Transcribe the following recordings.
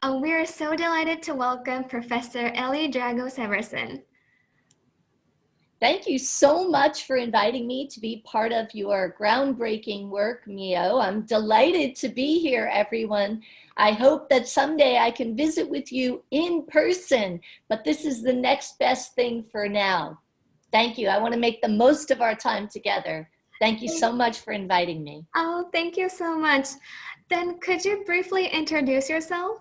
We are so delighted to welcome Professor Ellie Drago-Severson. Thank you so much for inviting me to be part of your groundbreaking work, Mio. I'm delighted to be here, everyone. I hope that someday I can visit with you in person, but this is the next best thing for now. Thank you. I want to make the most of our time together. Thank you so much for inviting me. Oh, thank you so much. Then could you briefly introduce yourself?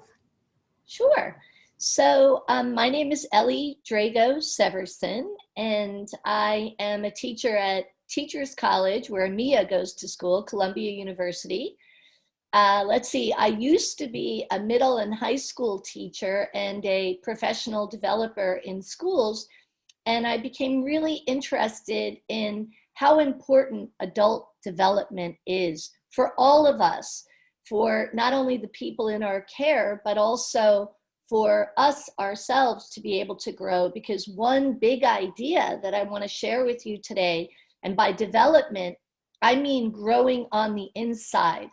Sure. So my name is Ellie Drago-Severson, and I am a teacher at Teachers College, where Mia goes to school, Columbia University. Let's see, I used to be a middle and high school teacher and a professional developer in schools, and I became really interested in how important adult development is for all of us, for not only the people in our care, but also for us ourselves to be able to grow. Because one big idea that I want to share with you today, and by development, I mean growing on the inside,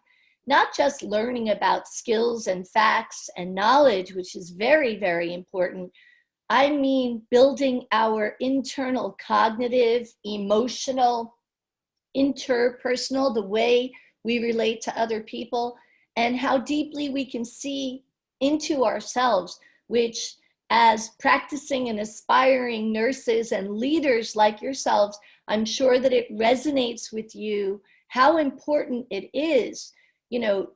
not just learning about skills and facts and knowledge, which is very, very important. I mean building our internal cognitive, emotional, interpersonal, the way we relate to other people, and how deeply we can see into ourselves, which, as practicing and aspiring nurses and leaders like yourselves, I'm sure that it resonates with you how important it is,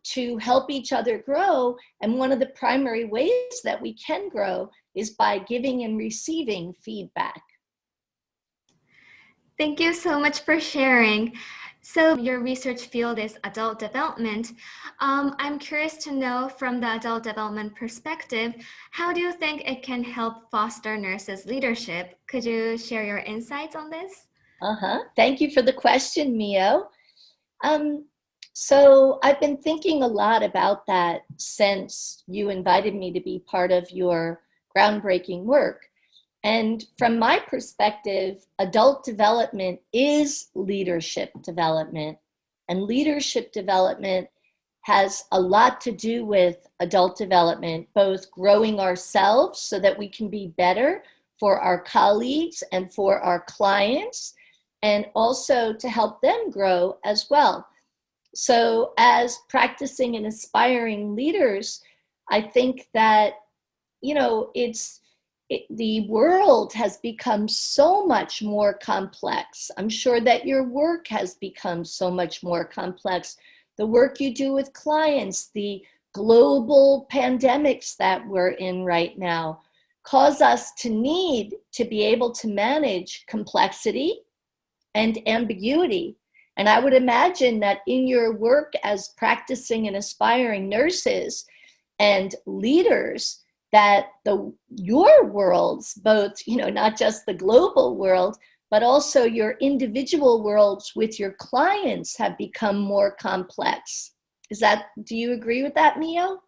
to help each other grow. And one of the primary ways that we can grow is by giving and receiving feedback. Thank you so much for sharing. So your research field is adult development. I'm curious to know, from the adult development perspective, how do you think it can help foster nurses' leadership? Could you share your insights on this? Thank you for the question, Mio. So I've been thinking a lot about that since you invited me to be part of your groundbreaking work. And from my perspective, adult development is leadership development. And leadership development has a lot to do with adult development, both growing ourselves so that we can be better for our colleagues and for our clients, and also to help them grow as well. So, as practicing and aspiring leaders, I think that, the world has become so much more complex. I'm sure that your work has become so much more complex. The work you do with clients, the global pandemics that we're in right now, cause us to need to be able to manage complexity and ambiguity. And I would imagine that in your work as practicing and aspiring nurses and leaders, that your worlds, both, not just the global world, but also your individual worlds with your clients, have become more complex. Do you agree with that, Mio?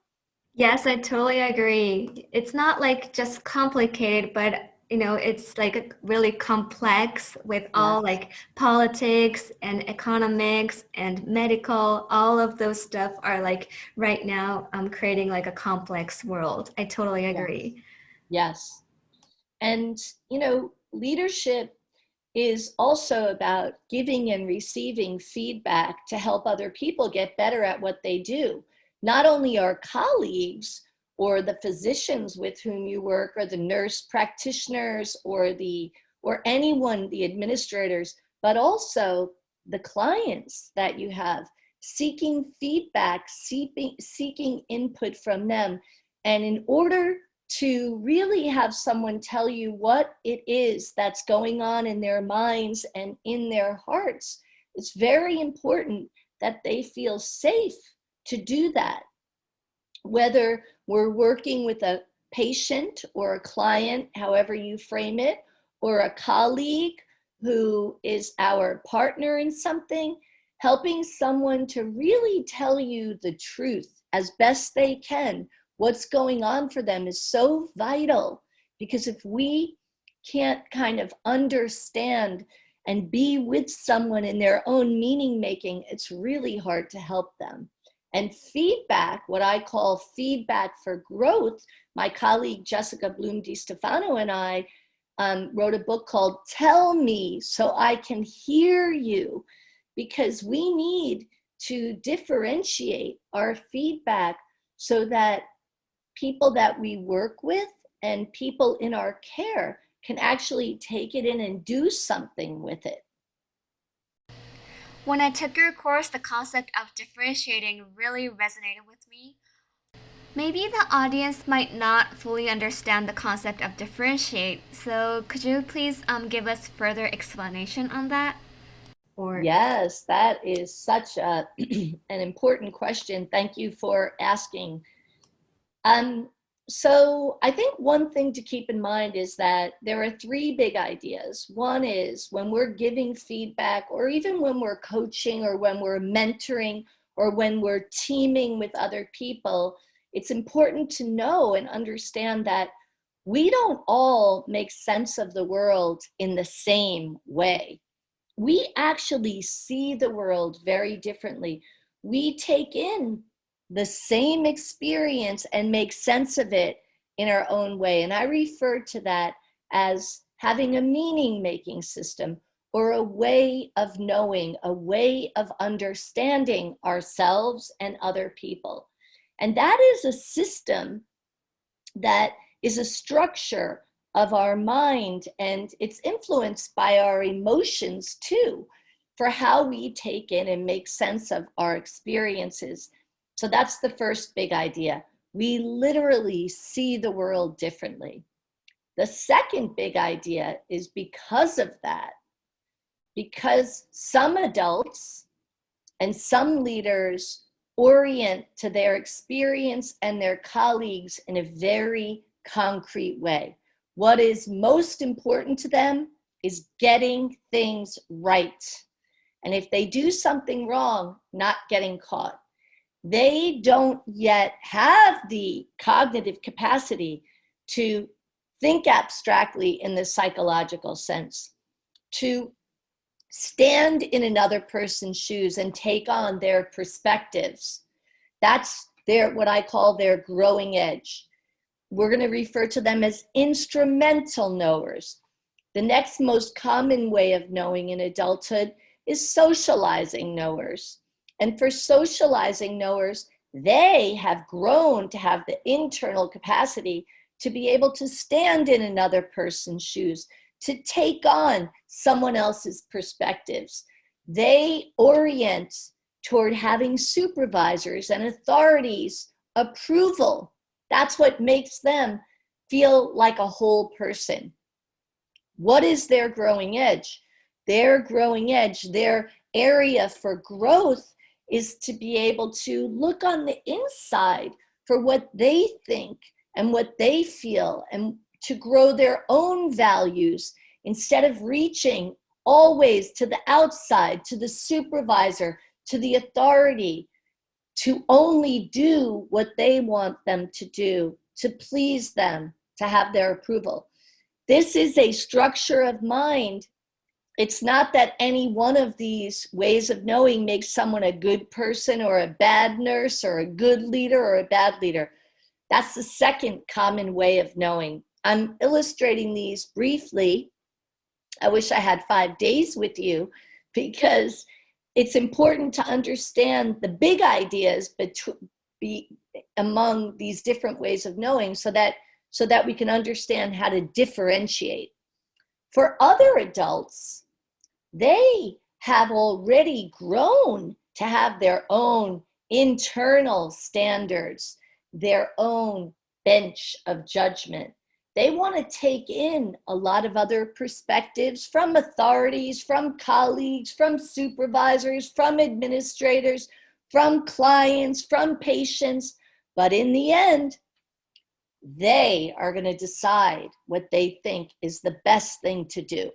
Yes, I totally agree. It's not like just complicated, but it's like really complex with all Yes. like politics and economics and medical. All of those stuff are like right now creating like a complex world. I totally Yes. agree. Yes. And, leadership is also about giving and receiving feedback to help other people get better at what they do. Not only our colleagues or the physicians with whom you work, or the nurse practitioners, or anyone, the administrators, but also the clients that you have, seeking feedback, seeking input from them. And in order to really have someone tell you what it is that's going on in their minds and in their hearts, it's very important that they feel safe to do that. Whether we're working with a patient or a client, however you frame it, or a colleague who is our partner in something, helping someone to really tell you the truth as best they can, what's going on for them, is so vital. Because if we can't kind of understand and be with someone in their own meaning making, it's really hard to help them. And feedback, what I call feedback for growth, my colleague Jessica Bloom DiStefano and I wrote a book called Tell Me So I Can Hear You, because we need to differentiate our feedback so that people that we work with and people in our care can actually take it in and do something with it. When I took your course, the concept of differentiating really resonated with me. Maybe the audience might not fully understand the concept of differentiate, so could you please give us further explanation on that? Or Yes, that is such an important question. Thank you for asking. Um, so I think one thing to keep in mind is that there are three big ideas. One is when we're giving feedback, or even when we're coaching, or when we're mentoring, or when we're teaming with other people, it's important to know and understand that we don't all make sense of the world in the same way. We actually see the world very differently. We take in the same experience and make sense of it in our own way. And I refer to that as having a meaning-making system, or a way of knowing, a way of understanding ourselves and other people. And that is a system that is a structure of our mind, and it's influenced by our emotions too, for how we take in and make sense of our experiences. So that's the first big idea. We literally see the world differently. The second big idea is because of that, because some adults and some leaders orient to their experience and their colleagues in a very concrete way. What is most important to them is getting things right. And if they do something wrong, not getting caught. They don't yet have the cognitive capacity to think abstractly in the psychological sense, to stand in another person's shoes and take on their perspectives. That's their, what I call their growing edge. We're going to refer to them as instrumental knowers. The next most common way of knowing in adulthood is socializing knowers. And for socializing knowers, they have grown to have the internal capacity to be able to stand in another person's shoes, to take on someone else's perspectives. They orient toward having supervisors and authorities approval. That's what makes them feel like a whole person. What is their growing edge? Their growing edge, their area for growth, is to be able to look on the inside for what they think and what they feel, and to grow their own values instead of reaching always to the outside, to the supervisor, to the authority, to only do what they want them to do, to please them, to have their approval. This is a structure of mind. It's not that any one of these ways of knowing makes someone a good person or a bad nurse or a good leader or a bad leader. That's the second common way of knowing. I'm illustrating these briefly. I wish I had 5 days with you, because it's important to understand the big ideas among these different ways of knowing, so that we can understand how to differentiate. For other adults, they have already grown to have their own internal standards, their own bench of judgment. They want to take in a lot of other perspectives from authorities, from colleagues, from supervisors, from administrators, from clients, from patients. But in the end, they are going to decide what they think is the best thing to do.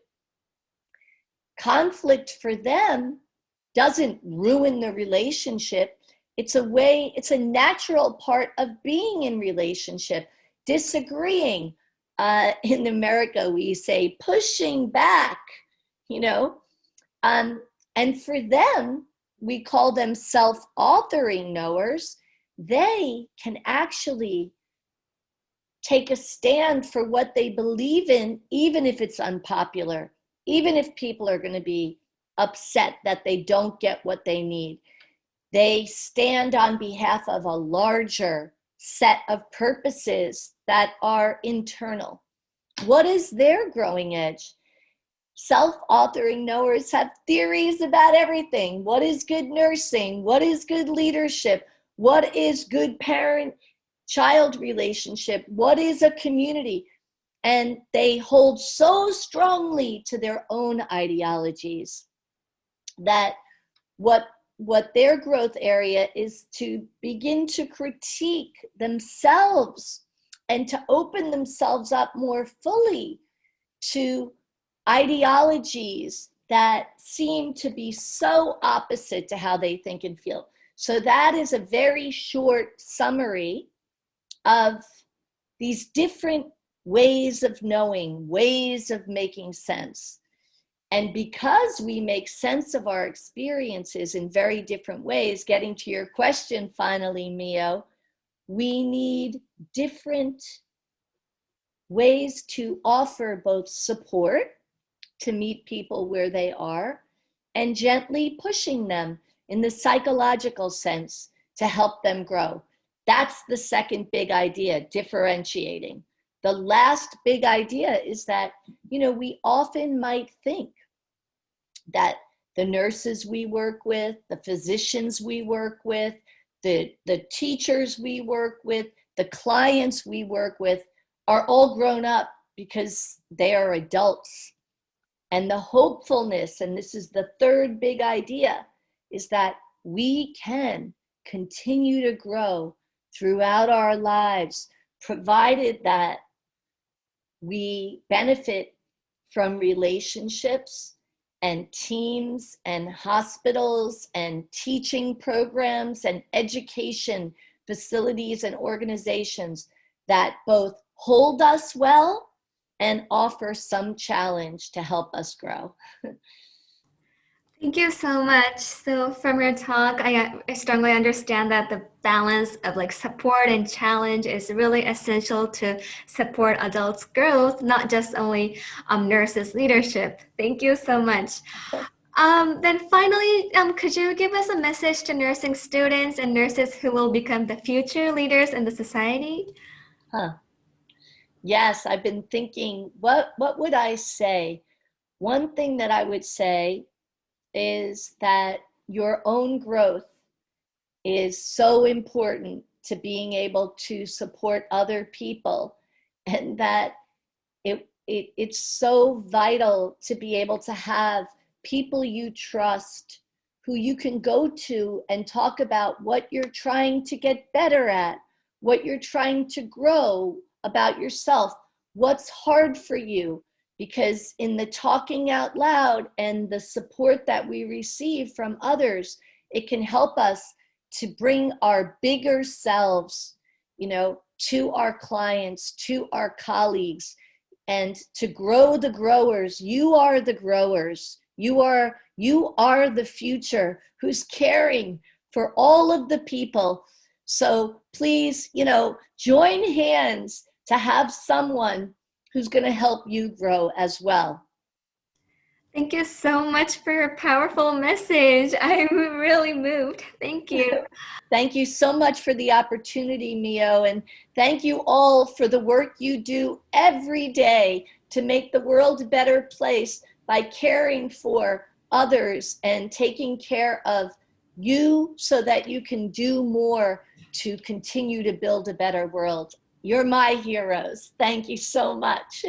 Conflict for them doesn't ruin the relationship. It's a natural part of being in relationship. Disagreeing, in America we say pushing back, you know, and for them, we call them self-authoring knowers, they can actually take a stand for what they believe in, even if it's unpopular, even if people are going to be upset that they don't get what they need. They stand on behalf of a larger set of purposes that are internal. What is their growing edge? Self-authoring knowers have theories about everything. What is good nursing? What is good leadership? What is good parent-child relationship? What is a community? And they hold so strongly to their own ideologies that what their growth area is to begin to critique themselves and to open themselves up more fully to ideologies that seem to be so opposite to how they think and feel. So that is a very short summary of these different ways of knowing, ways of making sense. And because we make sense of our experiences in very different ways, getting to your question finally, Mio, we need different ways to offer both support to meet people where they are and gently pushing them in the psychological sense to help them grow. That's the second big idea, differentiating. The last big idea is that, we often might think that the nurses we work with, the physicians we work with, the teachers we work with, the clients we work with are all grown up because they are adults. And the hopefulness, and this is the third big idea, is that we can continue to grow throughout our lives, provided that we benefit from relationships and teams and hospitals and teaching programs and education facilities and organizations that both hold us well and offer some challenge to help us grow. Thank you so much. So from your talk, I strongly understand that the balance of like support and challenge is really essential to support adults' growth, not just only nurses' leadership. Thank you so much. Then finally, could you give us a message to nursing students and nurses who will become the future leaders in the society? Huh. Yes, I've been thinking, what would I say? One thing that I would say is that your own growth is so important to being able to support other people, and that it's so vital to be able to have people you trust who you can go to and talk about what you're trying to get better at, what you're trying to grow about yourself, what's hard for you. Because in the talking out loud and the support that we receive from others, it can help us to bring our bigger selves, to our clients, to our colleagues, and to grow the growers. You are the growers. You are the future who's caring for all of the people. So please, join hands to have someone who's going to help you grow as well. Thank you so much for your powerful message. I'm really moved. Thank you. Thank you so much for the opportunity, Mio, and thank you all for the work you do every day to make the world a better place by caring for others and taking care of you so that you can do more to continue to build a better world. You're my heroes. Thank you so much.